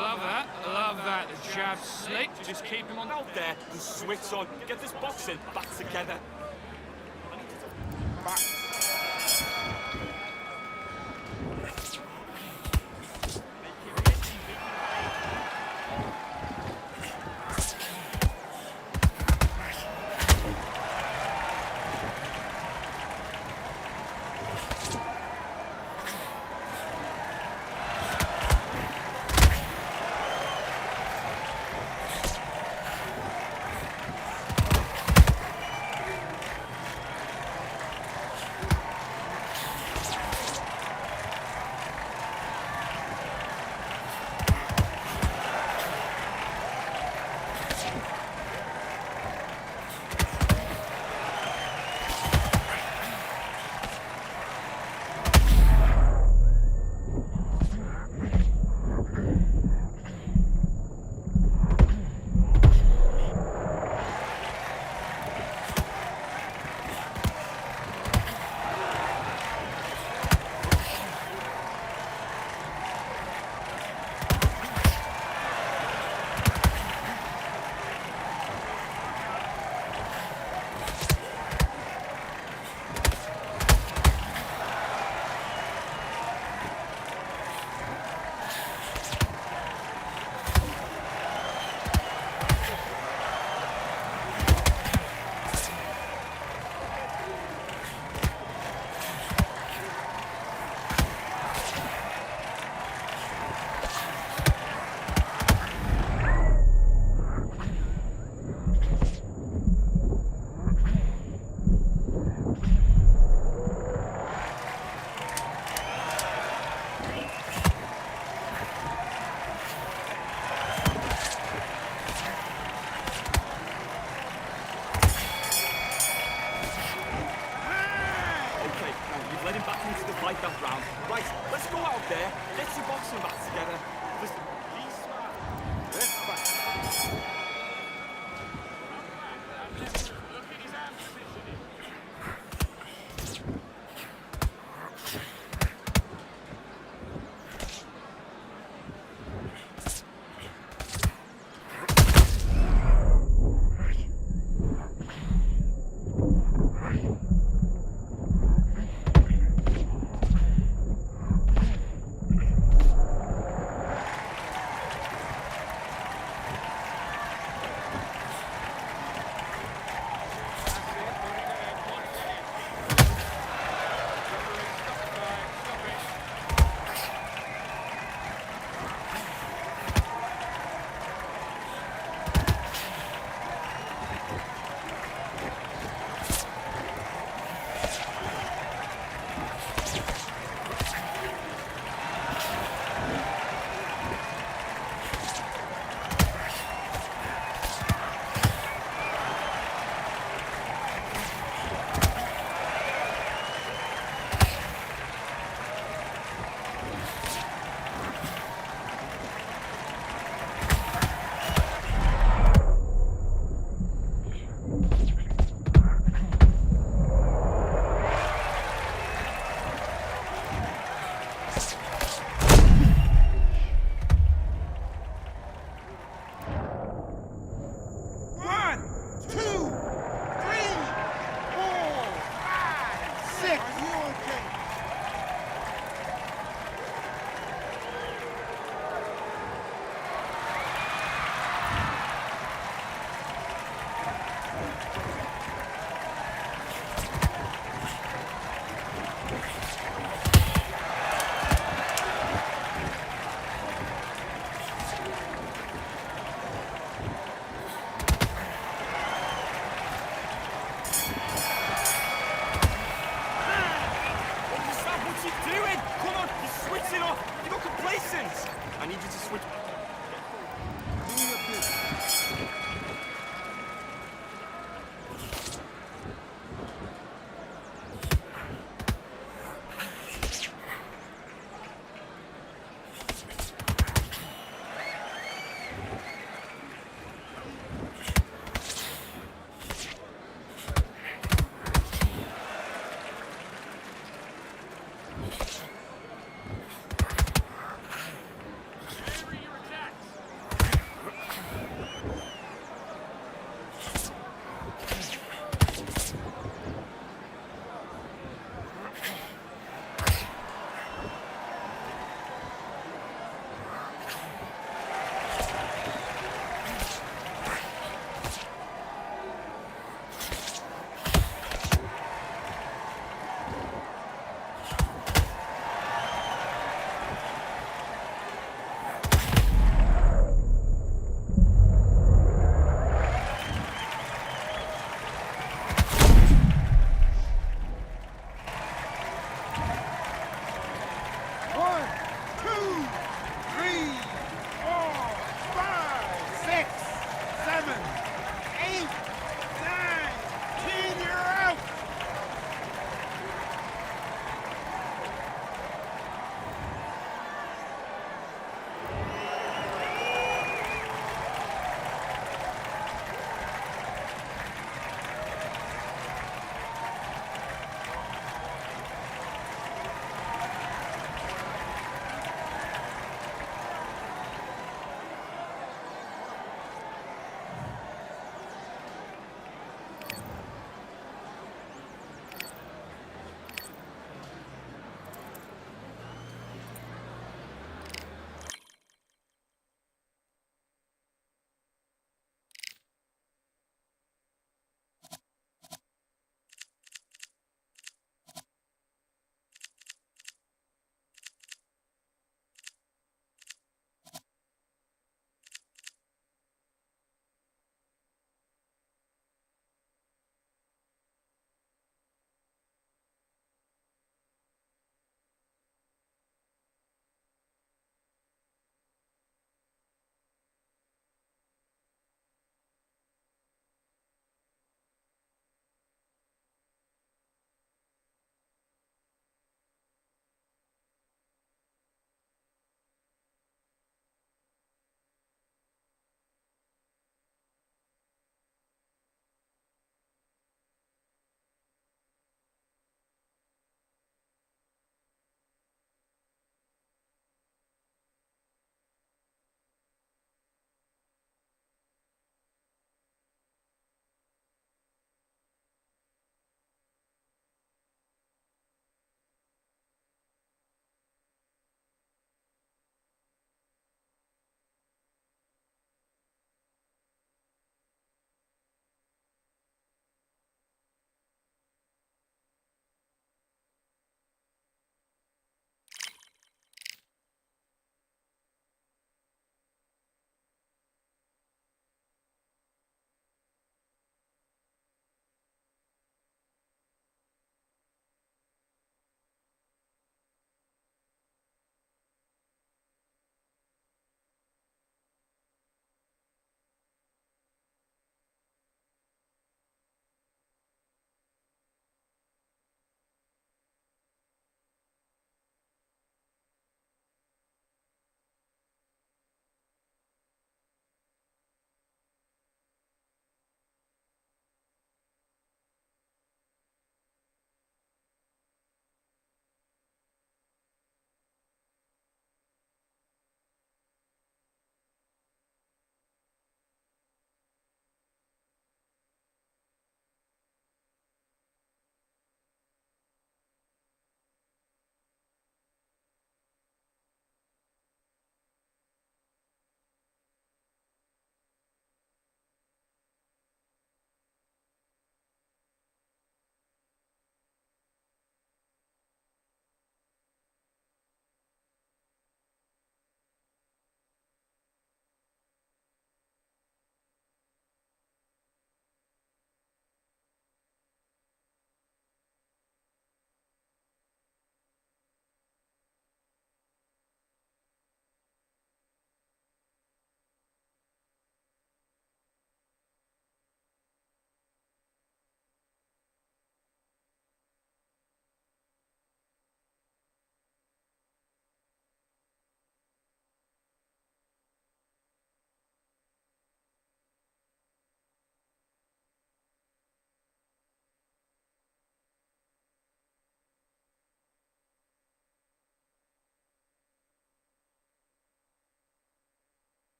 love that. I love that. The jab's slick. Just keep him on. Out there, the switch on. Get this boxing back together. Back.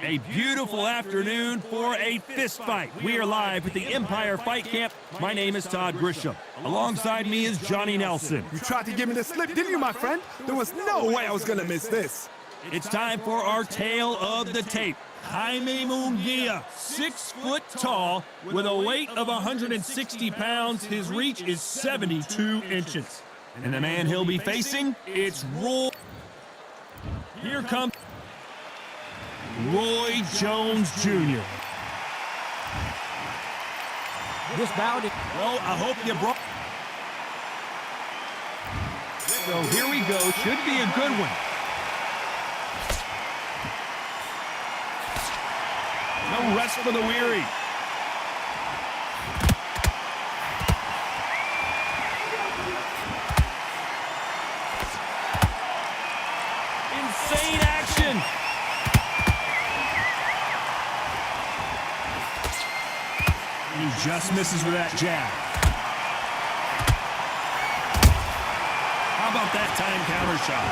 A beautiful afternoon for a fist fight. We are live at the Empire Fight Camp. My name is Todd Grisham. Alongside me is Johnny Nelson. You tried to give me the slip, didn't you, my friend? There was no way I was going to miss this. It's time for our tale of the tape. Jaime Munguia, 6 foot tall, with a weight of 160 pounds. His reach is 72 inches. And the man he'll be facing, it's Roy. Here comes Roy Jones Jr. This bout, Well, I hope you brought. So here we go. Should be a good one. No rest for the weary. Insane action. He just misses with that jab. How about that time counter shot?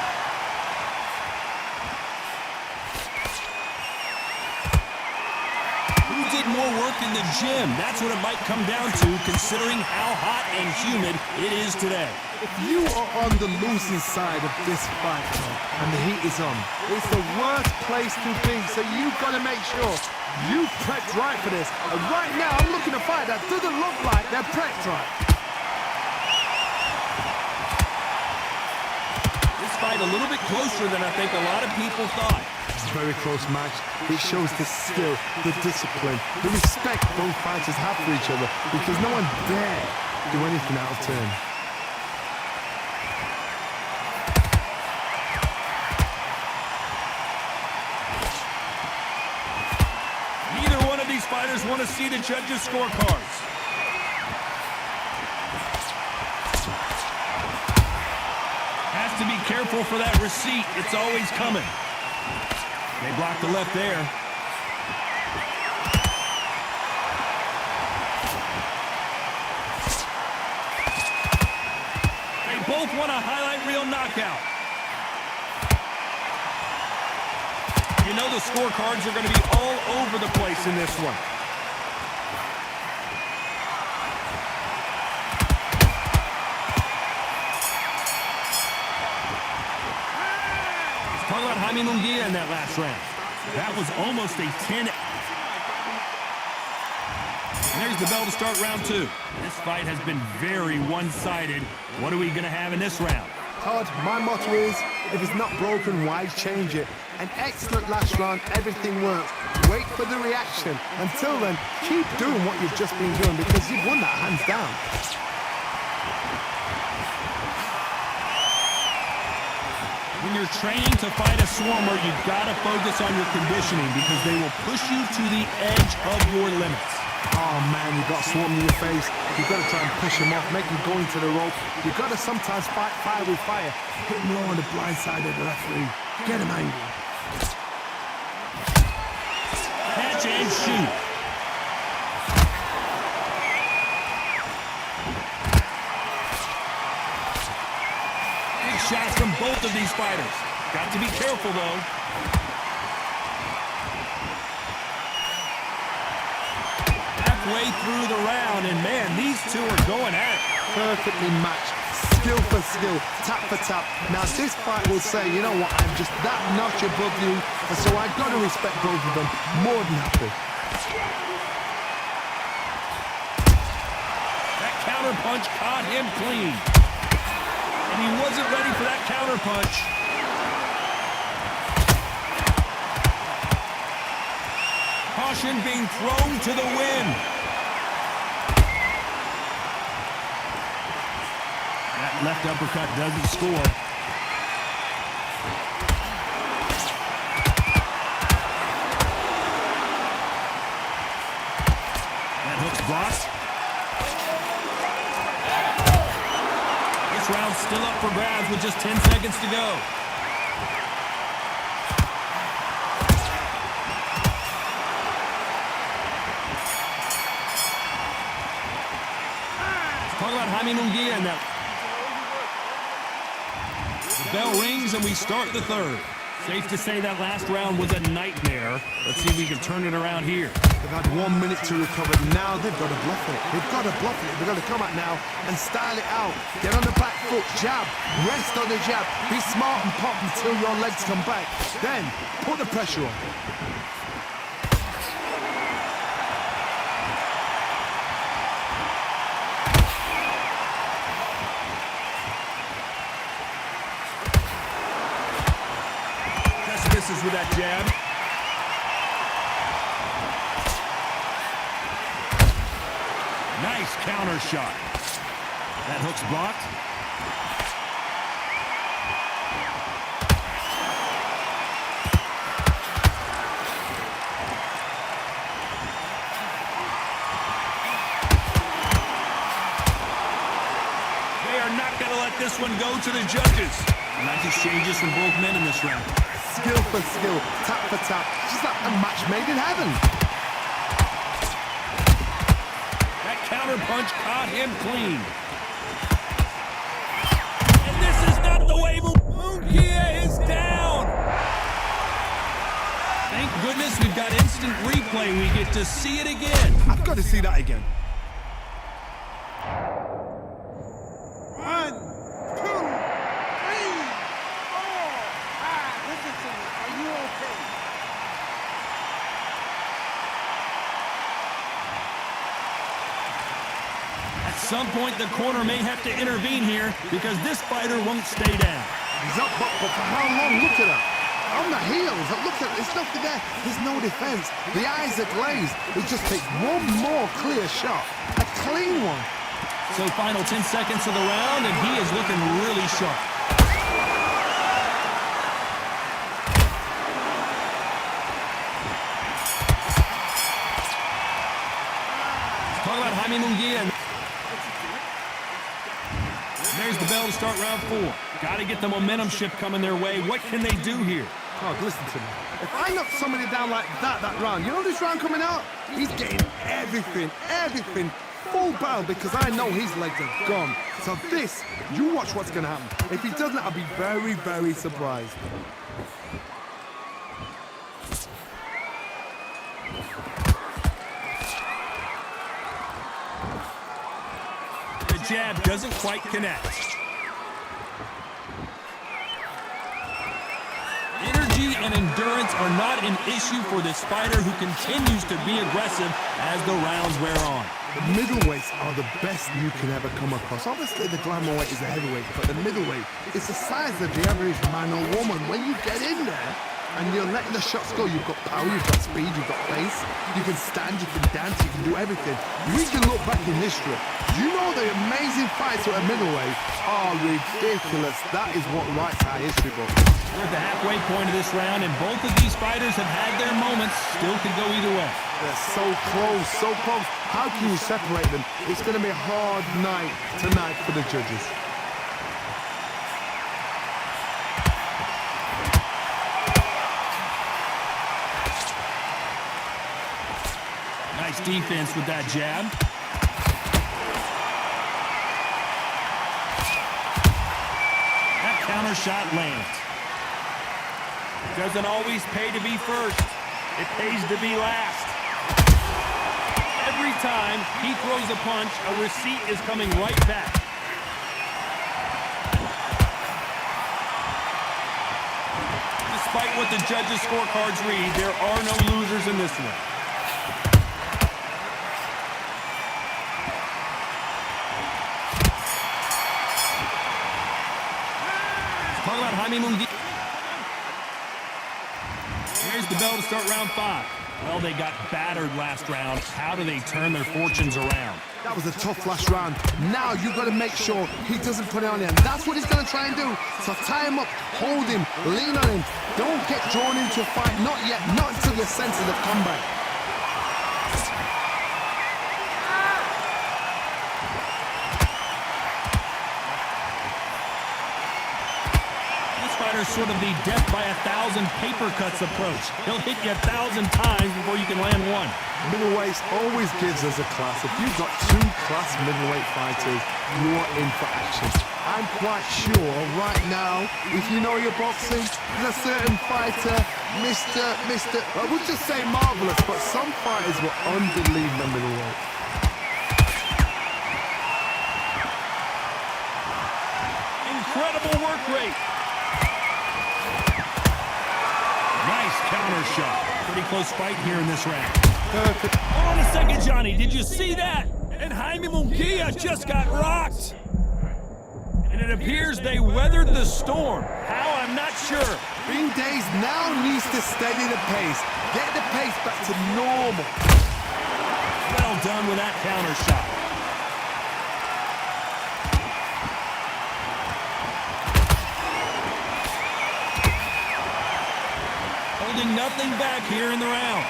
Who did more work in the gym? That's what it might come down to, considering how hot and humid it is today. If you are on the losing side of this fight, and the heat is on, it's the worst place to be, so you've got to make sure you prepped right for this. And right now, I'm looking at a fight that doesn't look like they're prepped right. This fight a little bit closer than I think a lot of people thought. It's a very close match. It shows the skill, the discipline, the respect both fighters have for each other, because no one dare do anything out of turn. Neither one of these fighters want to see the judges' scorecards. Has to be careful for that receipt. It's always coming. They blocked the left there. They both want a highlight reel knockout. You know the scorecards are going to be all over the place in this one. Let's talk about Jaime Munguia in that last round. That was almost a 10. And there's the bell to start round 2. This fight has been very one-sided. What are we going to have in this round? Todd, my motto is, if it's not broken, why change it? An excellent last round, everything works. Wait for the reaction. Until then, keep doing what you've just been doing, because you've won that hands down. When you're training to fight a swarmer, you've got to focus on your conditioning, because they will push you to the edge of your limits. Oh man, you got swarm in your face. You got to try and push him off, make him go into the rope. You got to sometimes fight fire with fire. Hit him low on the blind side of the referee. Get him angry. Catch and shoot. Big shots from both of these fighters. Got to be careful though. Halfway through the round, and man, these two are going at it. Perfectly matched, skill for skill, tap for tap. Now this fight will say, you know what, I'm just that notch above you, and so I've got to respect both of them more than happy. That counter punch caught him clean. And he wasn't ready for that counter punch. Caution being thrown to the wind. That left uppercut doesn't score. That hook's blocked. This round's still up for grabs with just 10 seconds to go. Talk about Jaime Munguia in that. The bell rings and we start the third. Safe to say that last round was a nightmare. Let's see if we can turn it around here. They've had 1 minute to recover. Now they've got to bluff it. They've got to bluff it. They've got to come out now and style it out. Get on the back foot, jab, rest on the jab. Be smart and pop until your legs come back. Then put the pressure on. Misses with that jab. Nice counter shot. That hook's blocked. They are not going to let this one go to the judges. Nice exchanges from both men in this round. Skill for skill, tap for tap, just like a match made in heaven. That counter punch caught him clean. And this is not the way Munguia is down. Thank goodness we've got instant replay. We get to see it again. I've got to see that again. At some point, the corner may have to intervene here because this fighter won't stay down. He's up, but for how long? Look at that. On the heels, look at there's nothing there. There's no defense. The eyes are glazed. It just takes one more clear shot. A clean one. So final 10 seconds of the round, and he is looking really sharp. Talk about Jaime Munguia. There's the bell to start round 4. Got to get the momentum shift coming their way. What can they do here? Oh, listen to me. If I knock somebody down like that round, you know this round coming out? He's getting everything, full barrel because I know his legs are gone. So this, you watch what's going to happen. If he doesn't, I'll be very, very surprised. The jab doesn't quite connect. Energy and endurance are not an issue for this fighter who continues to be aggressive as the rounds wear on. The middleweights are the best you can ever come across. Obviously, the glamour weight is a heavyweight, but the middleweight is the size of the average man or woman. When you get in there and you're letting the shots go, you've got power, you've got speed, you've got pace, you can stand, you can dance, you can do everything. We can look back in history. You know the amazing fights at a middleweight are ridiculous. That is what writes our history book. We're at the halfway point of this round, and both of these fighters have had their moments. Still could go either way. They're so close, so close. How can you separate them? It's going to be a hard night tonight for the judges. Nice defense with that jab. That counter shot lands. Doesn't always pay to be first. It pays to be last. Every time he throws a punch, a receipt is coming right back. Despite what the judges' scorecards read, there are no losers in this one. Talk about Jaime Munguia. Here's the bell to start round 5. Well, they got battered last round. How do they turn their fortunes around? That was a tough last round. Now you've got to make sure he doesn't put it on him. That's what he's going to try and do. So tie him up, hold him, lean on him. Don't get drawn into a fight. Not yet. Not until your senses have come back. fighter's sort of the death by 1,000 paper cuts approach. He'll hit you 1,000 times before you can land one. Middleweights always gives us a class. If you've got two class middleweight fighters, you are in for action. I'm quite sure right now, if you know your boxing, there's a certain fighter, I would just say marvelous, but some fighters will underleave the middleweight. Incredible work rate. Nice counter shot. Pretty close fight here in this round. Perfect. Hold on a second, Johnny. Did you see that? And Jaime Munguia just got rocked. And it appears they weathered the storm. How? I'm not sure. Bing Days now needs to steady the pace. Get the pace back to normal. Well done with that counter shot. Holding nothing back here in the round.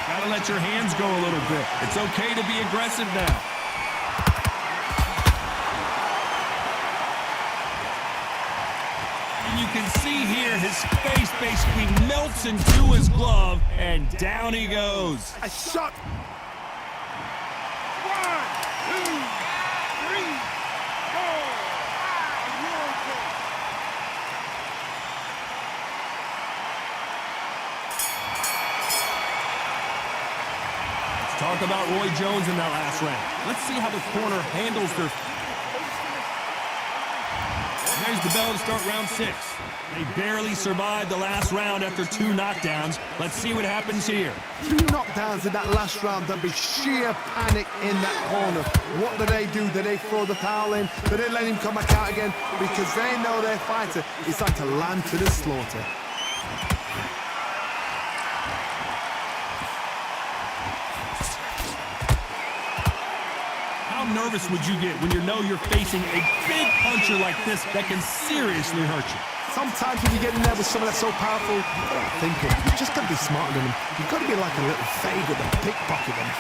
Gotta let your hands go a little bit. It's okay to be aggressive now. And you can see here his face basically melts into his glove, and down he goes. A shot. 1, 2, 3, 4, 5. Talk about Roy Jones in that last round. Let's see how the corner handles their... There's the bell to start round 6. They barely survived the last round after 2 knockdowns. Let's see what happens here. 2 knockdowns in that last round. There'll be sheer panic in that corner. What do? Do they throw the towel in? Do they let him come back out again? Because they know their fighter is like a lamb to the slaughter. How nervous would you get when you know you're facing a big puncher like this that can seriously hurt you? Sometimes when you get in there with someone that's so powerful, you're thinking, you've just got to be smarter than them. You've got to be like a little fade with them, pickpocket them.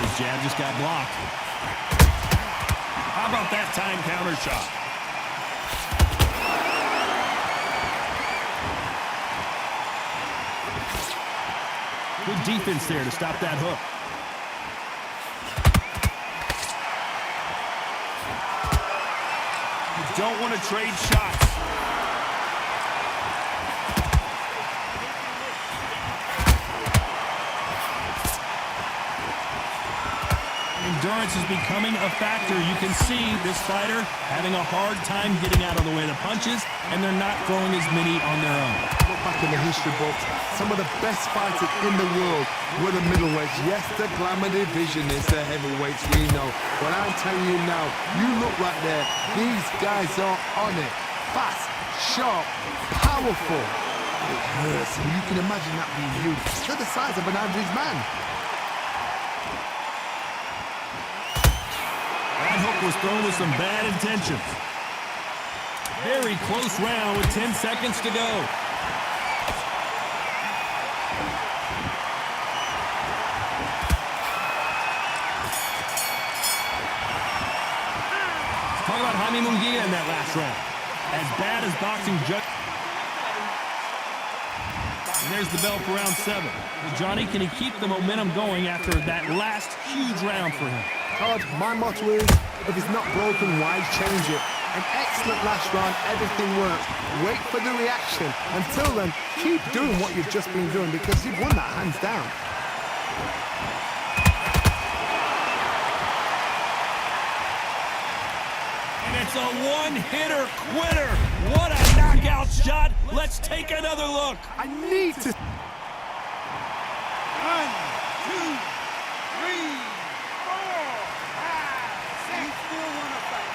His jab just got blocked. How about that time counter shot? Good defense there to stop that hook. You don't want to trade shots. Endurance is becoming a factor. You can see this fighter having a hard time getting out of the way of the punches, and they're not throwing as many on their own. Look back in the history books, some of the best fighters in the world were the middleweights. Yes, the glamour division is the heavyweights, we know. But I'm telling you now, you look right there, these guys are on it. Fast, sharp, powerful. It hurts, and you can imagine that being you. They're the size of an average man. That hook was thrown with some bad intentions. Very close round with 10 seconds to go. Talk about Jaime Munguia in that last round. As bad as boxing judge. And there's the bell for round 7. Well, Johnny, can he keep the momentum going after that last huge round for him? Todd, my motto is, if it's not broken, why change it? An excellent last round, everything works. Wait for the reaction. Until then, keep doing what you've just been doing because you've won that hands down. And it's a one-hitter quitter. What a knockout shot. Let's take another look. I need to... 1, 2, 3, 4, 5, 6. You still want to fight.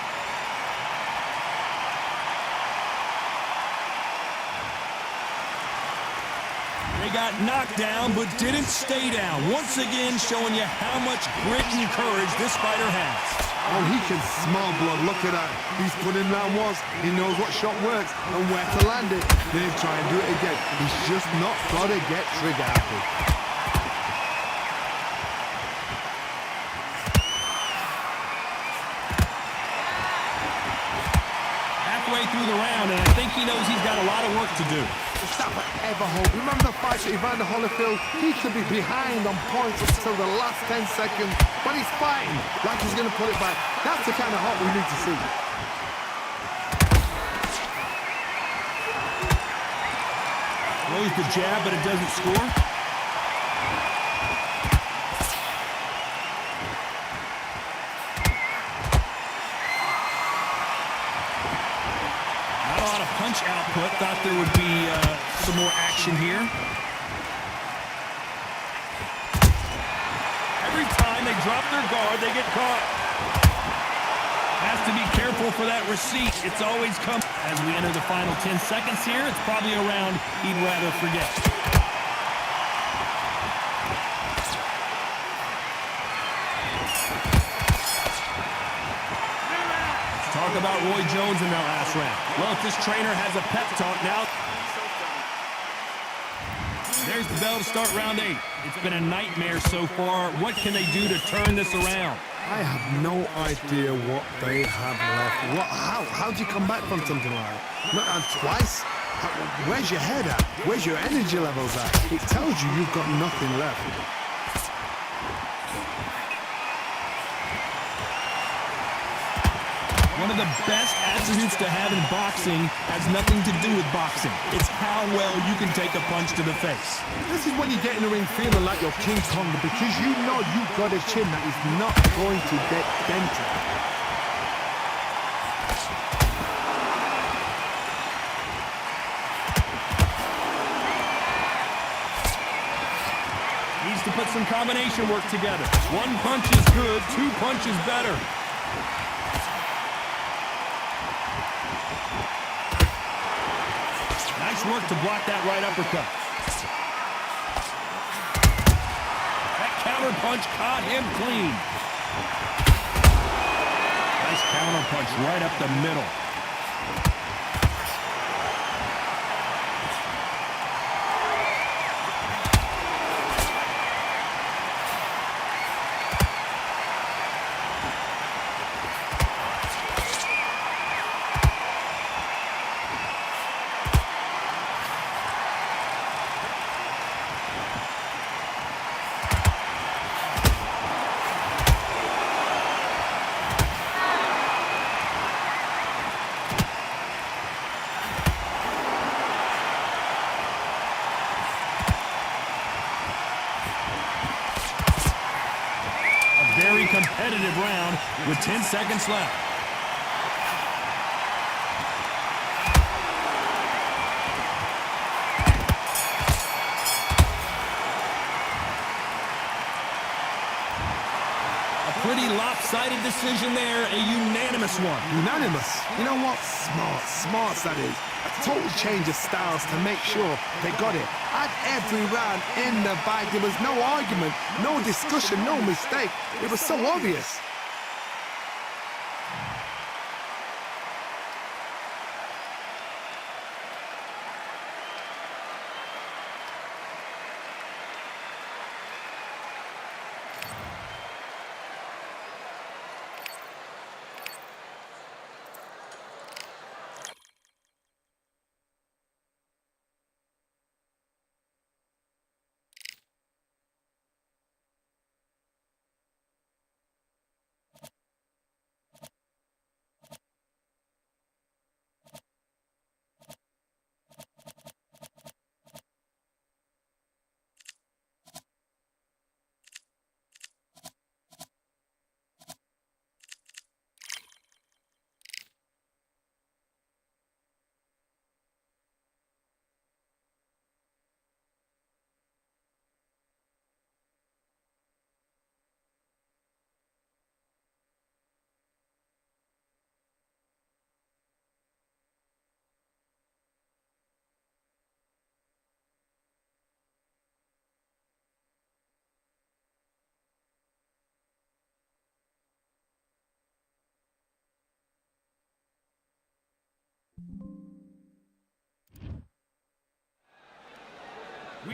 They got knocked down, but didn't stay down. Once again, showing you how much grit and courage this fighter has. Oh, he can smell blood. Look at that. He's put in round once. He knows what shot works and where to land it. Then try and do it again. He's just not got to get trigger happy. way through the round, and I think he knows he's got a lot of work to do. Is that ever hope? Remember the fight with Evander Holyfield? He could be behind on points until the last 10 seconds, but he's fighting like he's going to put it back. That's the kind of hope we need to see. Throws the jab, but it doesn't score. Not a lot of punch output. Thought there would be some more action here. Every time they drop their guard, they get caught. Has to be careful for that receipt. It's always come. As we enter the final 10 seconds here, it's probably a round he'd rather forget. Let's talk about Roy Jones in that last round. Well, if this trainer has a pep talk now. There's the bell to start round 8. It's been a nightmare so far. What can they do to turn this around? I have no idea what they have left. How do you come back from something like that? Not twice? Where's your head at? Where's your energy levels at? It tells you you've got nothing left. One of the best attributes to have in boxing has nothing to do with boxing. It's how well you can take a punch to the face. This is when you get in the ring feeling like you're King Kong, because you know you've got a chin that is not going to get dented. Needs to put some combination work together. One punch is good, 2 punches better. Nice work to block that right uppercut. That counter punch caught him clean. Nice counter punch right up the middle. Very competitive round with 10 seconds left. A pretty lopsided decision there, a unanimous one. Unanimous? You know what? Smart that is. A total change of styles to make sure they got it. At every round in the bag, there was no argument, no discussion, no mistake. It was so obvious.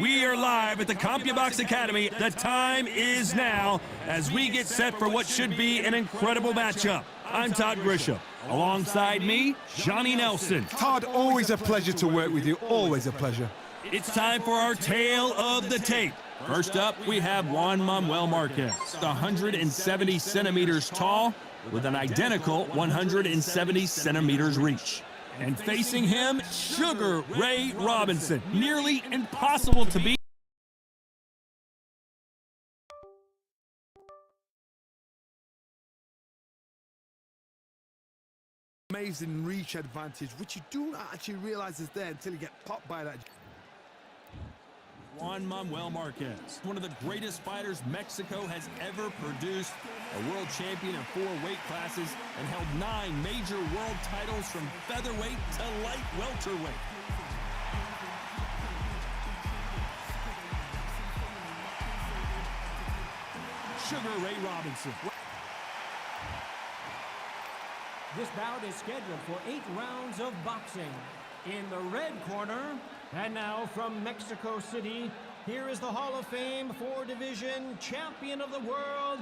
We are live at the CompuBox Academy. The time is now as we get set for what should be an incredible matchup. I'm Todd Grisham. Alongside me, Johnny Nelson. Todd, always a pleasure to work with you. Always a pleasure. It's time for our tale of the tape. First up, we have Juan Manuel Marquez, 170 centimeters tall, with an identical 170 centimeters reach. And facing him, Sugar Ray Robinson, nearly impossible to beat. Amazing reach advantage, which you do not actually realize is there until you get popped by that. Juan Manuel Marquez, one of the greatest fighters Mexico has ever produced, a world champion in 4 weight classes, and held 9 major world titles from featherweight to light welterweight. Sugar Ray Robinson. This bout is scheduled for 8 rounds of boxing. In the red corner, and now from Mexico City, here is the Hall of Fame 4-division champion of the world,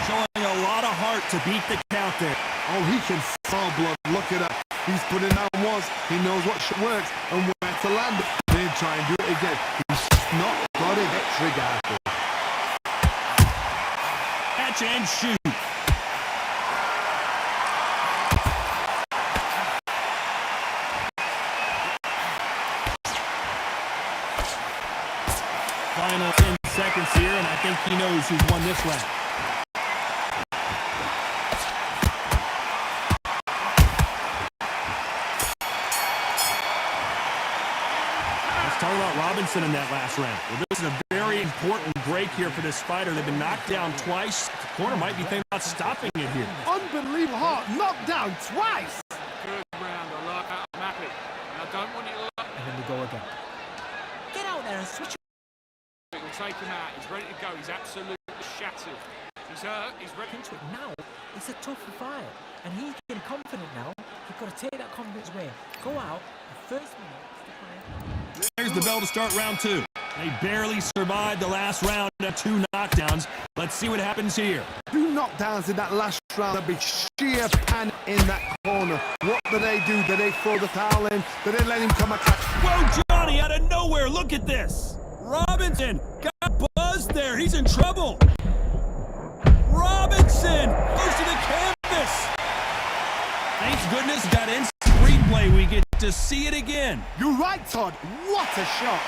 Showing a lot of heart to beat the count there. Oh, he can saw blood. Look at that. He's put it down once. He knows what works and where to land it. Then try and do it again. He's not got it. Trigger. Catch and shoot. Final 10 seconds here, and I think he knows who's won this round. Talk about Robinson in that last round. Well, this is a very important break here for this fighter. They've been knocked down twice. The corner might be thinking about stopping it here. Unbelievable hard. Knocked down twice. Good round. I like that. I'm happy. And I don't want you to look. and then we go again. Get out there and switch. We'll take him out. He's ready to go. He's absolutely shattered. He's hurt. He's ready Into it now. It's a tougher fight, and he's getting confident now. You've got to take that confidence away. Go out. The first minute. There's the bell to start round 2. They barely survived the last round of 2 knockdowns. Let's see what happens here. 2 knockdowns in that last round. There'll be sheer panic in that corner. What do? Do they throw the towel in? Do they let him come attack? Whoa, Johnny, out of nowhere. Look at this. Robinson got buzzed there. He's in trouble. see it again. You're right, Todd. What a shot.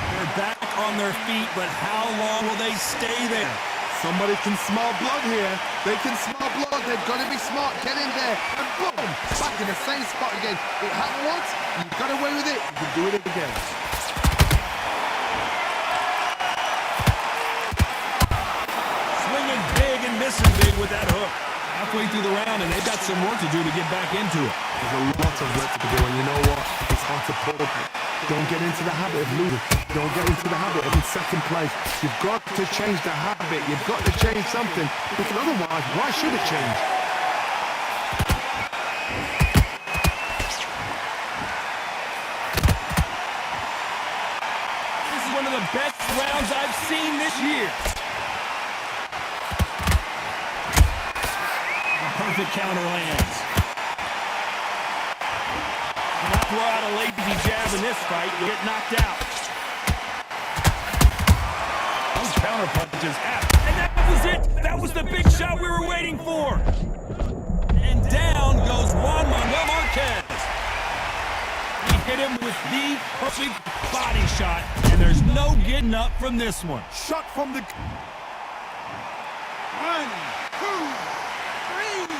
They're back on their feet, but how long will they stay there? Somebody can smell blood here. They can smell blood. They've got to be smart. Get in there. And boom! Back in the same spot again. It happened once. You got away with it. You can do it again. Swinging big and missing big with that hook. Halfway through the round, and they've got some work to do to get back into it. There's a lot of work to do, and you know what? It's hard to pull. Don't get into the habit of losing. Don't get into the habit of in second place. You've got to change the habit. You've got to change something. Because otherwise, why should it change? This is one of the best rounds I've seen this year. Perfect counter lands. Not throw out a lazy jab in this fight, you'll get knocked out. Those counter punches happen. And that was it! That was the big shot we were waiting for! And down goes Juan Manuel Marquez. He hit him with the perfect body shot, and there's no getting up from this one. Shot from the... 1, 2, 3, 4,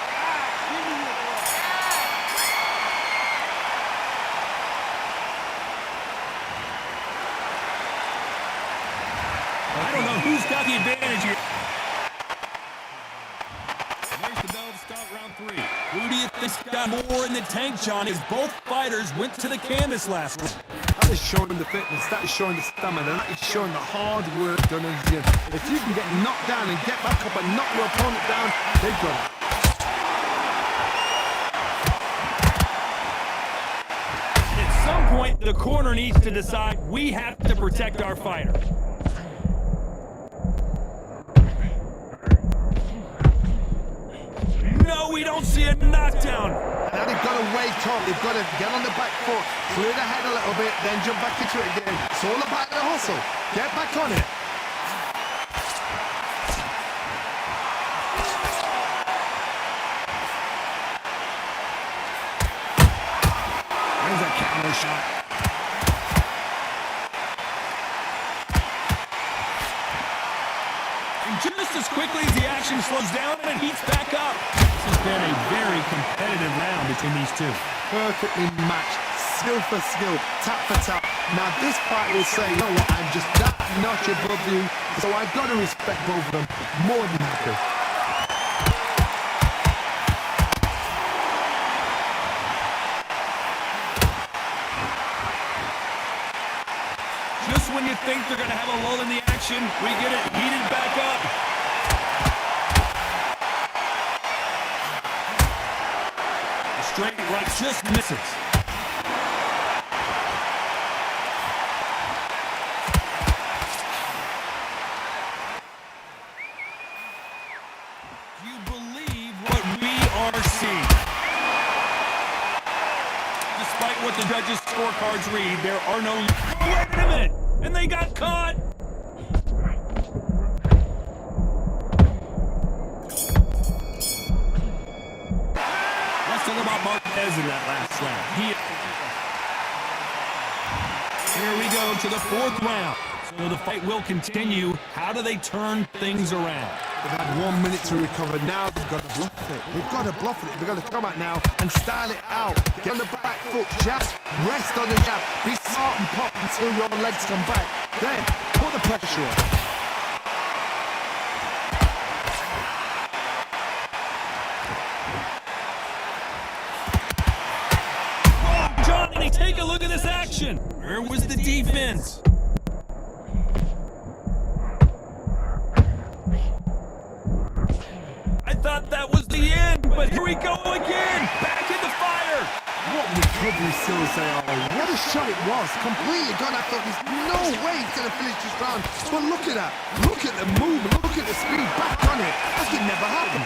5. Give me your ball. I don't know who's got the advantage here. There's the bell to start round 3. Who do you think's got more in the tank, John, as both fighters went to the canvas last round? That is showing the fitness, that is showing the stamina, that is showing the hard work done in the gym. If you can get knocked down and get back up and knock your opponent down, they've got it. At some point, the corner needs to decide we have to protect our fighter. No, we don't see a knockdown. Now they've got to wake up, they've got to get on the back foot, clear the head a little bit, then jump back into it again. It's all about the hustle. Get back on it. There's a counter shot. And just as quickly as the action slows down, it heats back up. This has been a very competitive round between these two. Perfectly matched, skill for skill, tap for tap. Now this fight will say, you know what, I'm just that notch above you, so I've got to respect both of them more than happy. Just when you think they're going to have a lull in the action, we get it heated back up. The straight right just misses. Do you believe what we are seeing? Despite what the judges' scorecards read, there are no... Wait a minute! And they got caught! Let's talk about Marquez in that last round. Here we go to the 4th round. So the fight will continue. How do they turn things around? They've had 1 minute to recover. Now they've got to bluff it. They've got to bluff it. They've got to come out now and style it out. Get on the back foot, jab, rest on the jab. Be smart and pop until your legs come back. Then, put the pressure on. Oh, Johnny, take a look at this action. Where was the defense? I thought that was the end, but here we go again. Back in the fire. What recovery skills they are. What a shot it was. Completely gone. I thought there's no way he's going to finish this round. But look at that. Look at the move. Look at the speed. Back on it. That could never happen.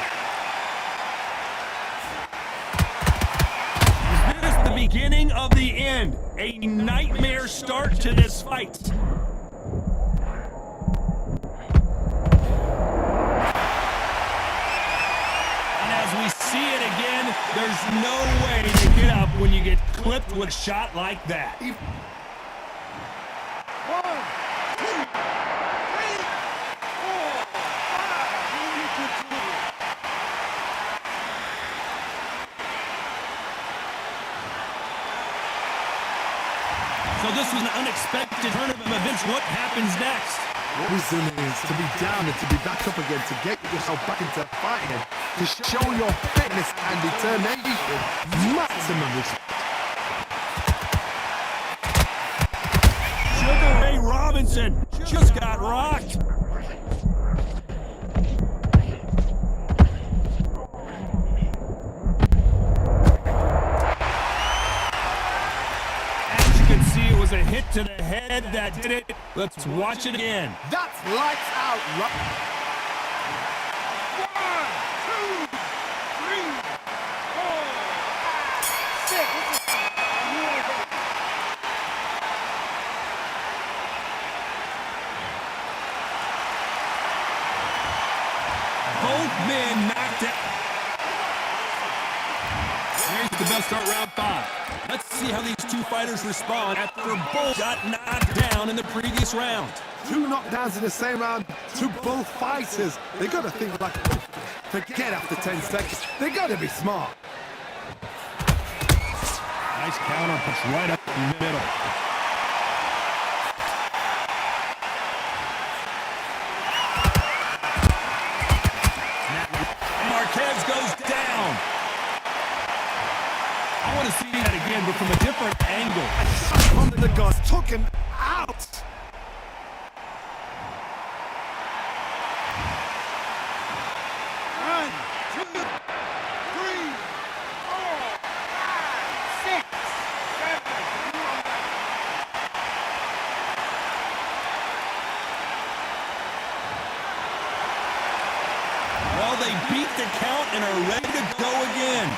Is this the beginning of the end. A nightmare start to this fight. And as we see it again, there's no way to get up when you get clipped with a shot like that. So this was an unexpected turn of events. What happens next? What resilience to be down and to be back up again, to get yourself back into fighting, to show your fitness and determination. Maximum respect. Sugar Ray Robinson just got rocked. It was a hit to the head that did it. Let's watch it again. That's lights out. 1, 2, 3, 4, 6. Both men knocked out. Here's the best start, round 5. Let's see how these two fighters respond after both got knocked down in the previous round. 2 knockdowns in the same round to both fighters. They gotta think like, forget after 10 seconds. They gotta be smart. Nice counter punch right up the middle. Marquez goes down. I want to see that again, but from a different angle. Under the guards, took him out. Well, they beat the count and are ready to go again.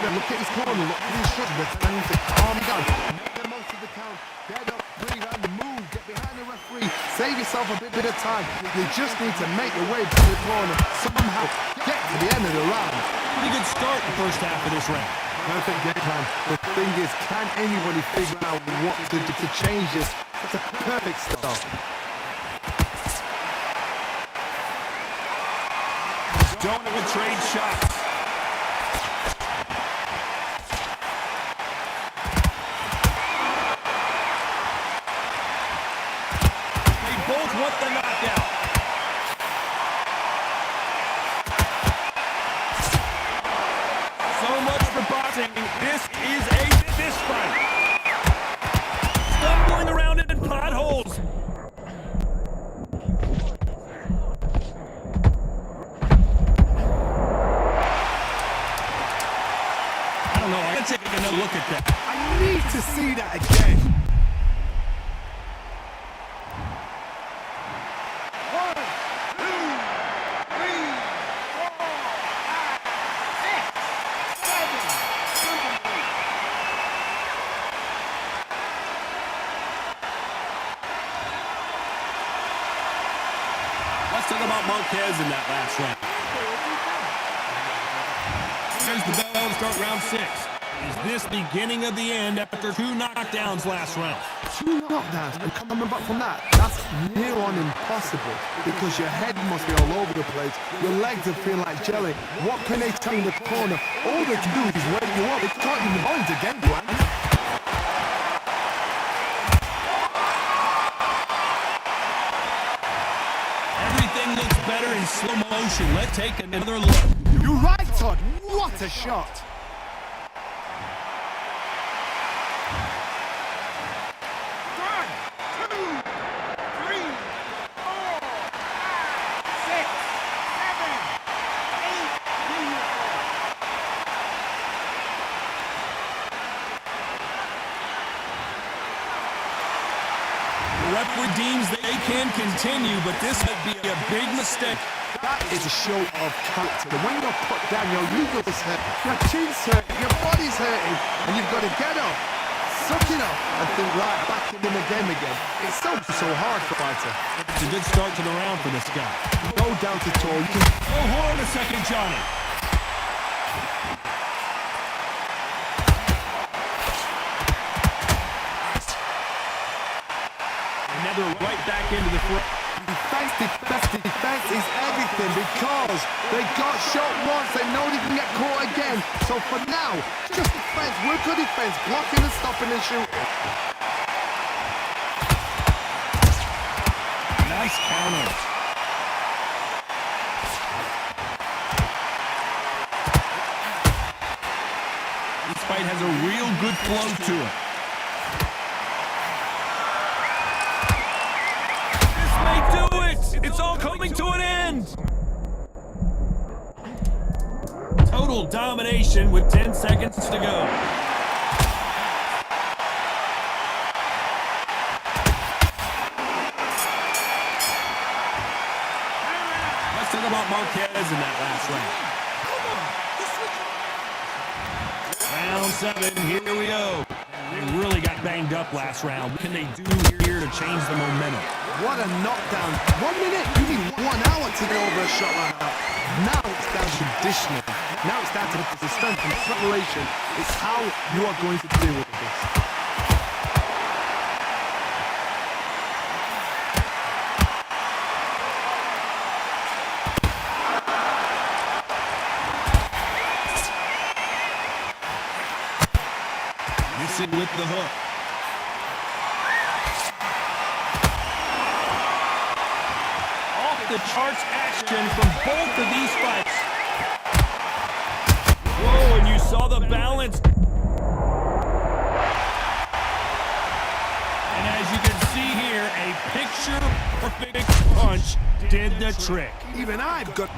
Look at his corner, look at his shoulder, they're trying to calm down. Make the most of the count. Get up, breathe out, move, get behind the referee. Save yourself a bit of time. You just need to make your way to the corner. Somehow get to the end of the round. Pretty good start the first half of this round. Perfect game plan. The thing is, can anybody figure out what to do to change this? It's a perfect start. Don't even trade shots. They both want the knockout. So much for boxing. This is a fist fight. Stumbling around in potholes. I gotta take another look at that. I need to see that again. 1, 2, 3, 4, 5, 6, 7. Let's talk about Marquez in that last round. Here's the bell to start round 6. Is this beginning of the end after 2 knockdowns last round? 2 knockdowns and coming back from that, that's near on impossible because your head must be all over the place. Your legs will feel like jelly. What can they tell in the corner? All they can do is wake you up. They can't even go into game plan. Everything looks better in slow motion. Let's take another look. You're right, Todd. What a shot. The referee deems they can continue, but this might be a big mistake. That is a show of character. When you're put down, your ego's hurt, your chin's hurt, your body's hurting, and you've got to get up, suck it up, and think right back in the game again. It's so hard for a fighter. It's a good start to the round for this guy. Go down to toe. You can... Oh, hold on a second, Johnny. And now they're right back into the front. Defense is everything because they got shot once, they know they can get caught again. So for now, just defense, work on defense, blocking and stopping and shooting. Nice counter. This fight has a real good flow to it. It's all coming to an end! Total domination with 10 seconds to go. Let's talk about Marquez in that last round. Round 7, here we go. They really got banged up last round. What can they do here to change the momentum? What a knockdown. 1 minute, you need 1 hour to get over a shot like that. Now it's down to conditioning. Now it's down to the strength and preparation. It's how you are going to deal with this. Missing with the hook. The charts action from both of these fights. Whoa, and you saw the balance. And as you can see here, a picture-perfect punch did the trick. Even I've got...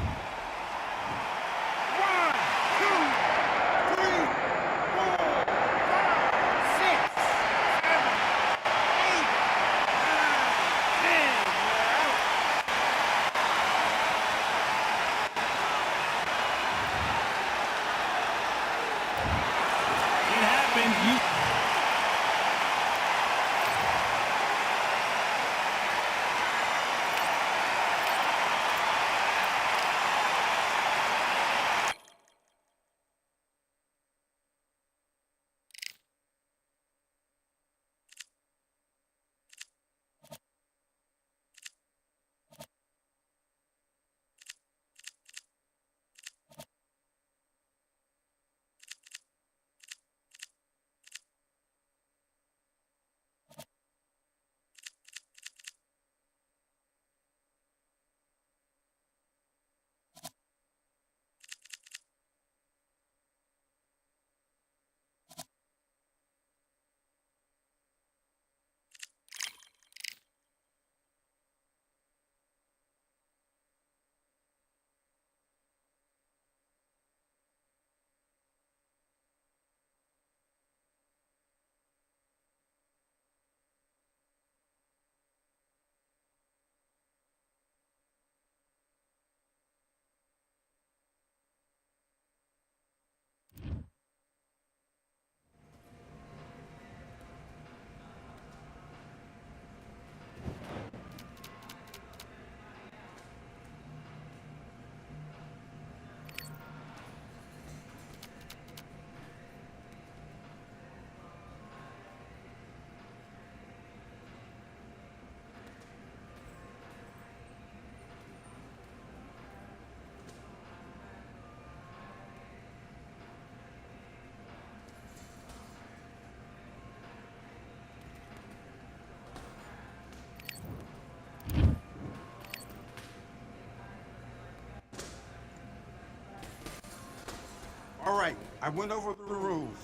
All right, I went over the rules.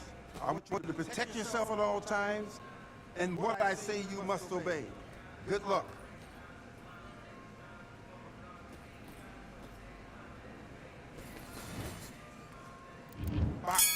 I want you to protect yourself at all times, and what I say you must obey. Good luck. Box.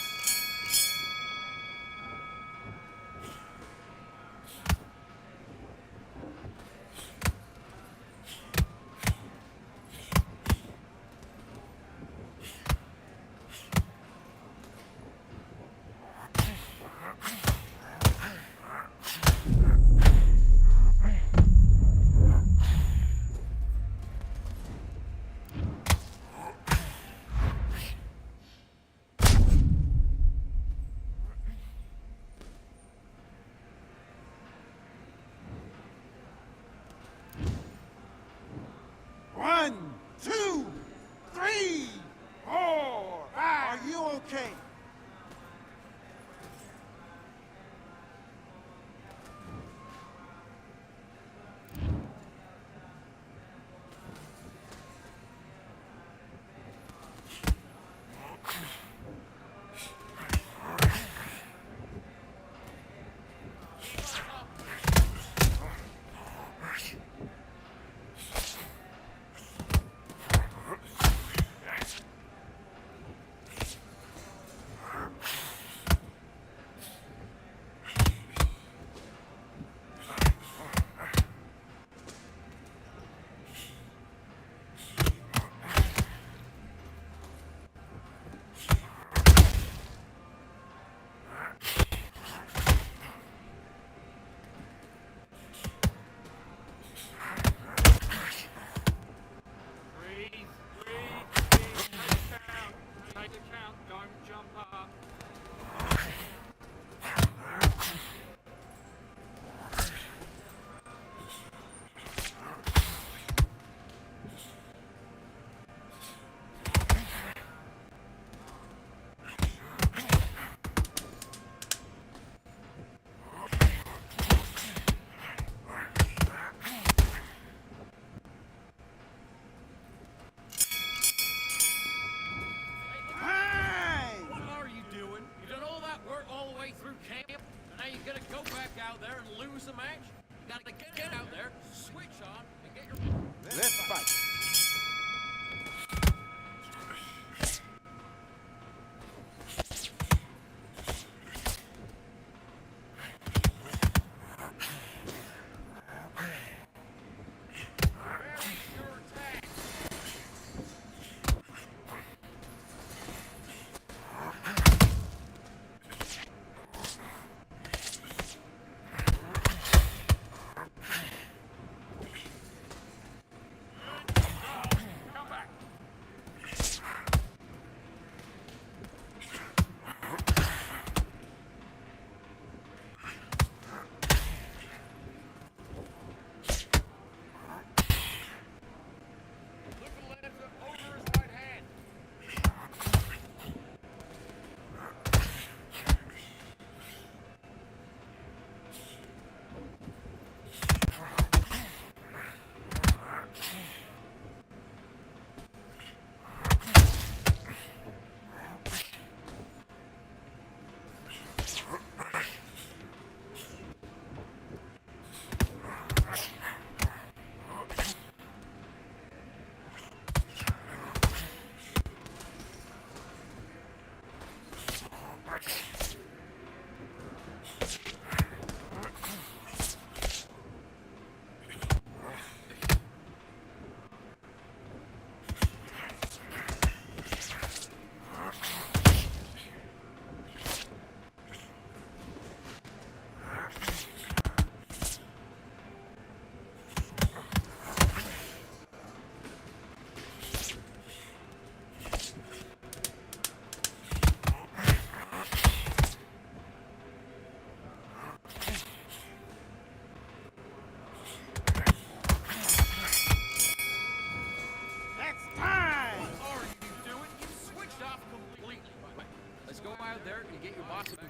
a match, you gotta get out there, switch on, and get your... Let's fight.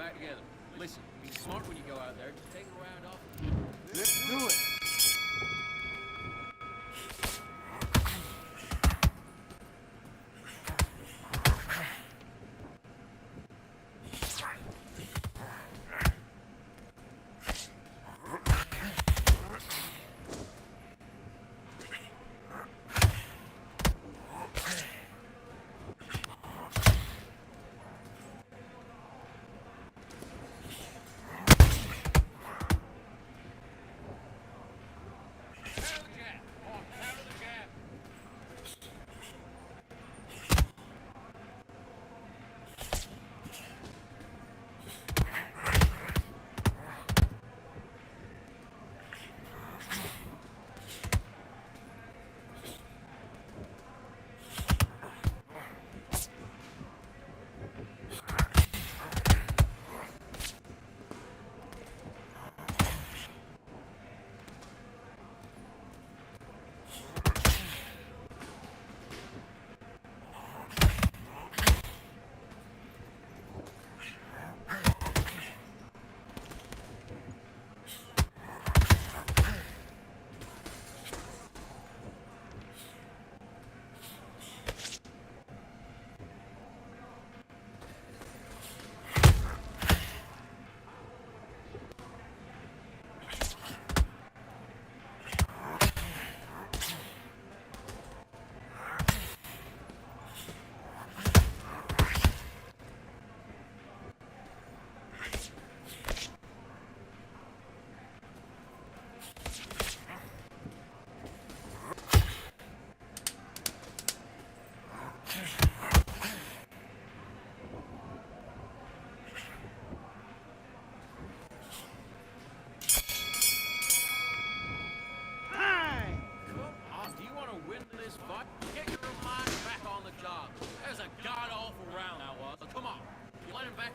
back together. Listen, be smart when you go out there. Just take a round off. Let's do it.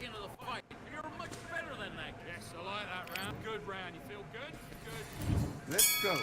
Into the fight. You're much better than that. Yes, I like that round. Good round. You feel good? Good. Let's go.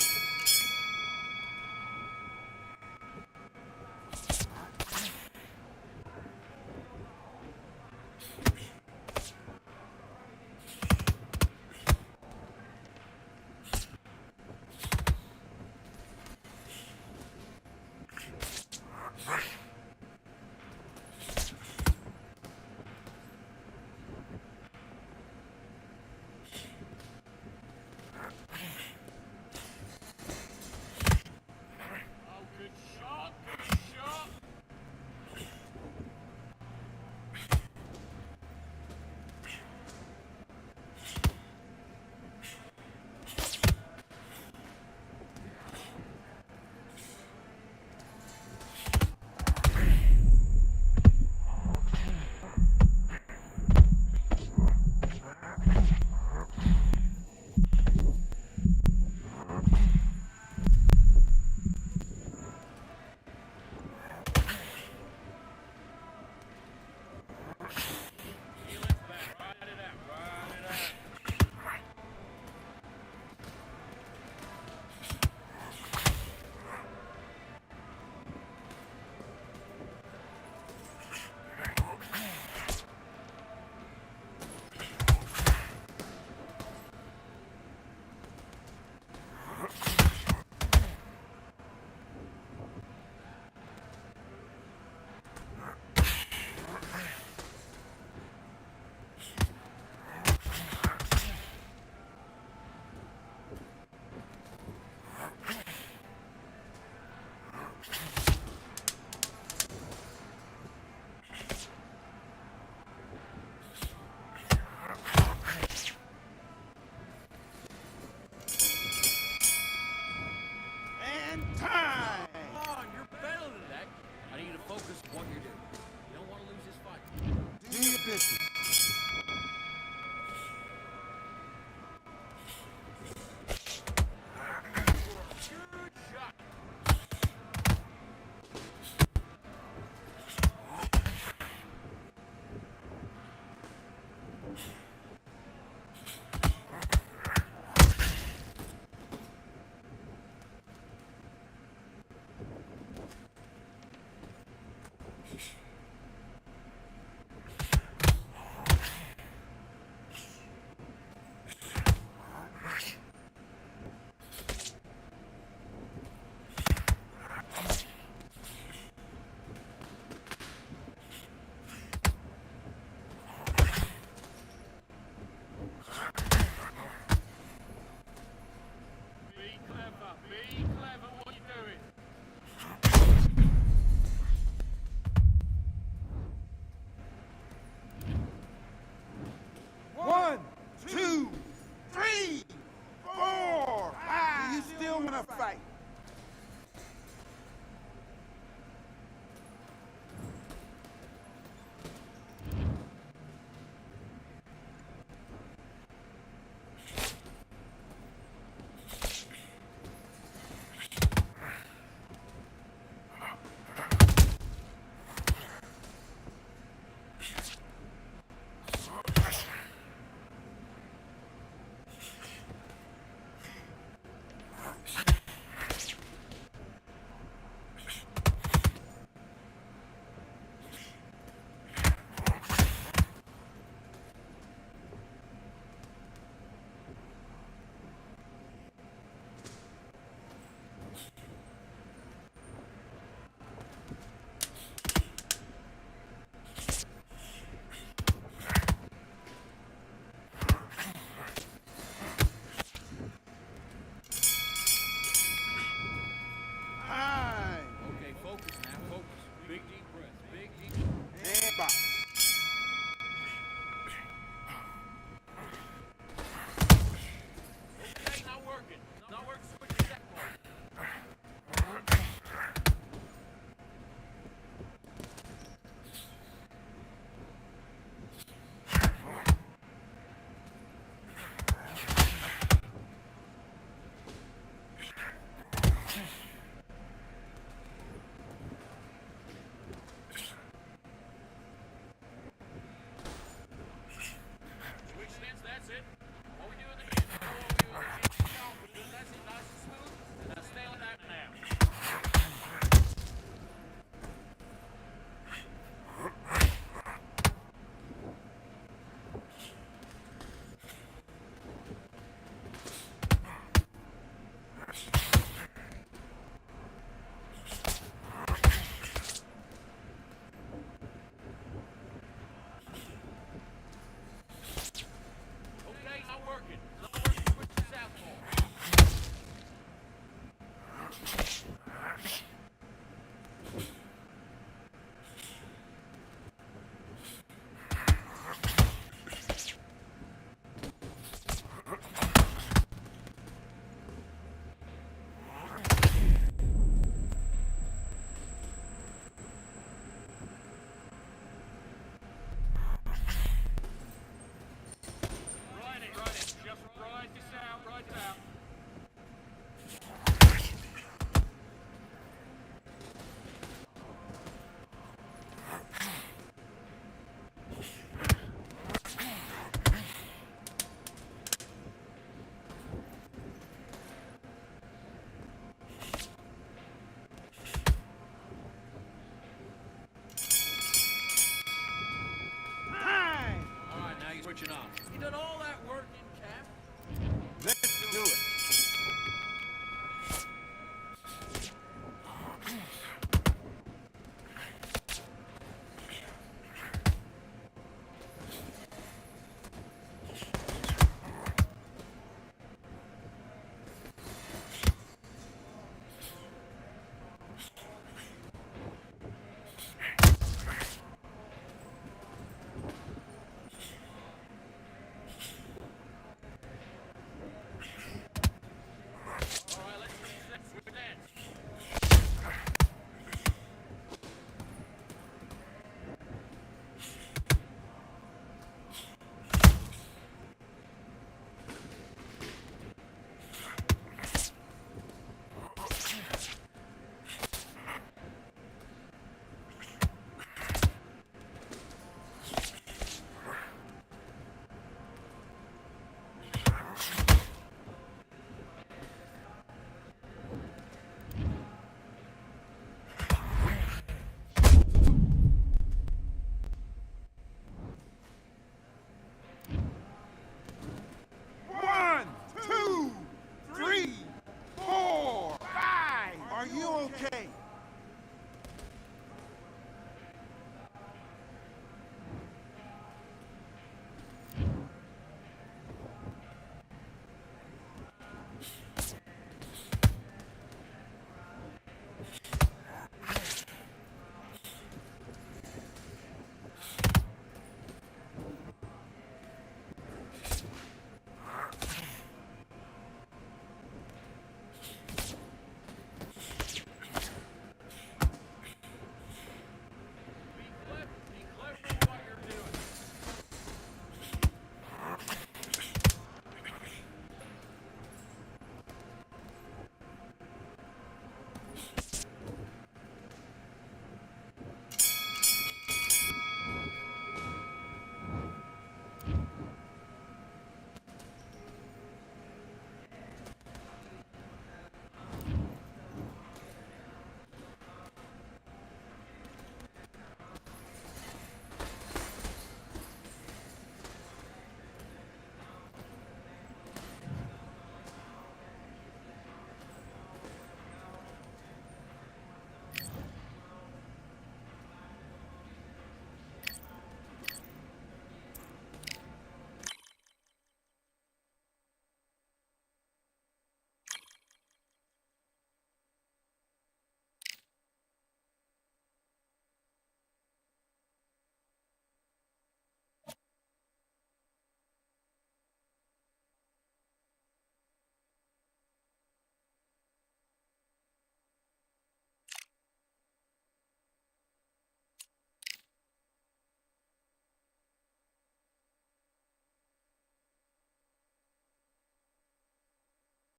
focus on what you're doing. You don't want to lose this fight. Do your business.